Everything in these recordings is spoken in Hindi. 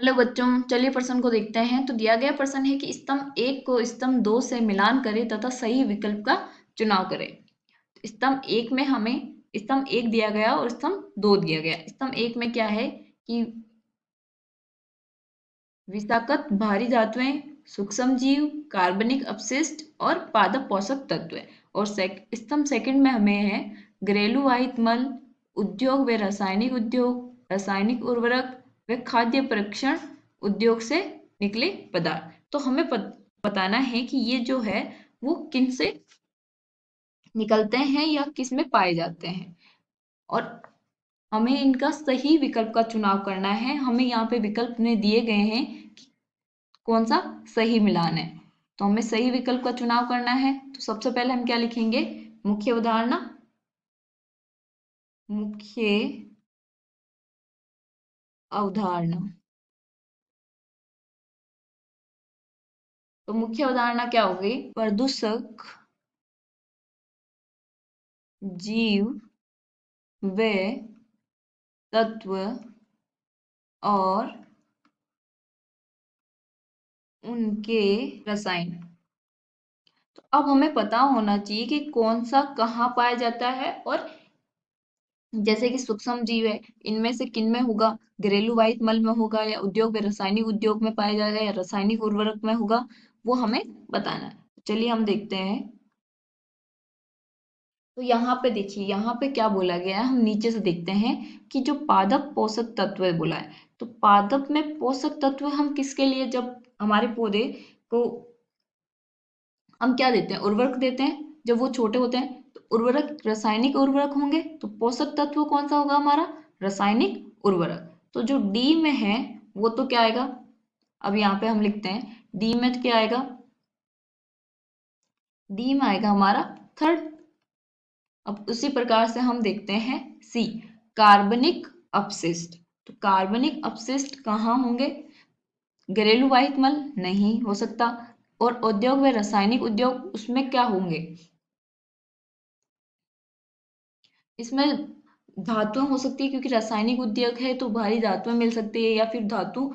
हेलो बच्चों, चलिए प्रश्न को देखते हैं। तो दिया गया प्रश्न है कि स्तंभ 1 को स्तंभ 2 से मिलान करें तथा सही विकल्प का चुनाव करें। तो स्तंभ 1 में हमें स्तंभ 1 दिया गया और स्तंभ 2 दिया गया। स्तंभ 1 में क्या है कि विषाक्त भारी धातुएं, सूक्ष्म जीव, कार्बनिक अपशिष्ट और पादप पोषक तत्व। और स्तंभ सेकंड में हमें है घरेलू वाहित मल, उद्योग व रासायनिक उद्योग, रासायनिक उर्वरक व खाद्य परीक्षण उद्योग से निकले पदार्थ। तो हमें बताना है कि ये जो है वो किन से निकलते हैं या किस में पाए जाते हैं, और हमें इनका सही विकल्प का चुनाव करना है। हमें यहाँ पे विकल्प में दिए गए हैं कि कौन सा सही मिलान है, तो हमें सही विकल्प का चुनाव करना है। तो सबसे पहले हम क्या लिखेंगे, मुख्य अवधारणा, मुख्य अवधारणा। तो मुख्य अवधारणा क्या होगी, प्रदूषक जीव व तत्व और उनके रसायन। तो अब हमें पता होना चाहिए कि कौन सा कहाँ पाया जाता है, और जैसे कि सूक्ष्म जीव है, इनमें से किन में होगा, घरेलू वाहित मल में होगा या उद्योग में रासायनिक उद्योग में पाया जाएगा या रासायनिक उर्वरक में होगा, वो हमें बताना है। चलिए हम देखते हैं। तो यहाँ पे देखिए, यहाँ पे क्या बोला गया है, हम नीचे से देखते हैं कि जो पादप पोषक तत्व बोला है, तो पादप में पोषक तत्व हम किसके लिए, जब हमारे पौधे को हम क्या देते हैं, उर्वरक देते हैं जब वो छोटे होते हैं, तो उर्वरक रासायनिक उर्वरक होंगे, तो पोषक तत्व कौन सा होगा हमारा, रासायनिक उर्वरक। तो जो डी में है वो तो क्या आएगा, अब यहाँ पे हम लिखते हैं डी में क्या आएगा, डी में आएगा हमारा थर्ड। अब उसी प्रकार से हम देखते हैं सी, कार्बनिक अपशिष्ट। तो कार्बनिक अपशिष्ट कहाँ होंगे, घरेलू वाहित मल नहीं हो सकता, और उद्योग व रासायनिक उद्योग उसमें क्या होंगे, इसमें धातुएं हो सकती है क्योंकि रासायनिक उद्योग है तो भारी धातुएं मिल सकती है, या फिर धातु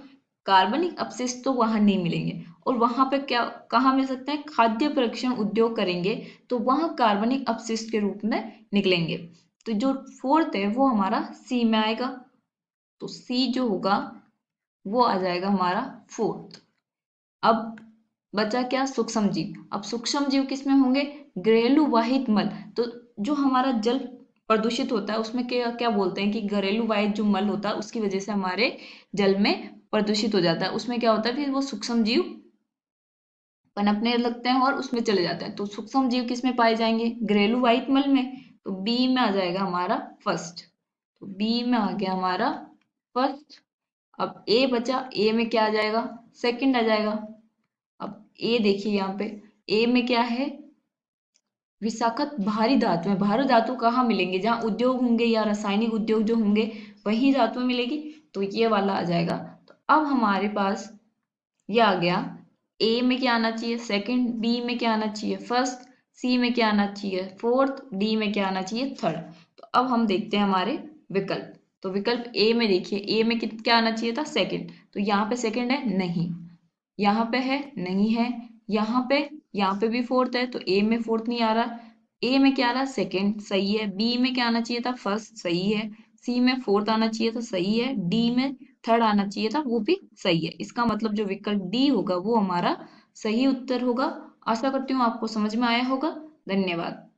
कार्बनिक अपशिष्ट तो वहां नहीं मिलेंगे। और वहां पे क्या कहाँ मिल सकते हैं, खाद्य परीक्षण उद्योग करेंगे तो वहां कार्बनिक अपशिष्ट के रूप में निकलेंगे। तो जो फोर्थ है वो हमारा सी में आएगा। तो सी जो होगा वो आ जाएगा हमारा फोर्थ। अब बचा क्या, सूक्ष्म जीव। अब सूक्ष्म जीव किसमें होंगे, घरेलू वाहित मल। तो जो हमारा जल प्रदूषित होता है उसमें क्या क्या बोलते हैं कि घरेलू वाहित जो मल होता है उसकी वजह से हमारे जल में प्रदूषित हो जाता है। उसमें क्या होता है, फिर वो सूक्ष्म जीव पनपने लगते हैं और उसमें चले जाते हैं। तो सूक्ष्म जीव किस में पाए जाएंगे, घरेलू वाहित मल में। तो बी में आ जाएगा हमारा फर्स्ट। तो बी में आ गया हमारा फर्स्ट। अब ए बचा, ए में क्या आ जाएगा, सेकंड आ जाएगा। अब ए देखिए यहाँ पे, ए में क्या है, विषाक्त भारी धातुएं। भारी धातु कहाँ मिलेंगे, जहाँ उद्योग होंगे या रासायनिक उद्योग जो होंगे वही धातुएं मिलेगी, तो ये वाला आ जाएगा। तो अब हमारे पास ये आ गया, ए में क्या आना चाहिए सेकंड, बी में क्या आना चाहिए फर्स्ट, सी में क्या आना चाहिए फोर्थ, डी में क्या आना चाहिए थर्ड। तो अब हम देखते हैं हमारे विकल्प। तो विकल्प ए में देखिए, ए में क्या आना चाहिए था सेकंड, तो यहाँ पे सेकंड है नहीं, यहाँ पे है नहीं है, यहाँ पे भी फोर्थ है तो ए में फोर्थ नहीं आ रहा। ए में क्या आ रहा, सेकंड सही है, बी में क्या आना चाहिए था फर्स्ट सही है, सी में फोर्थ आना चाहिए था सही है, डी में थर्ड आना चाहिए था वो भी सही है। इसका मतलब जो विकल्प डी होगा वो हमारा सही उत्तर होगा। आशा करती हूँ आपको समझ में आया होगा। धन्यवाद।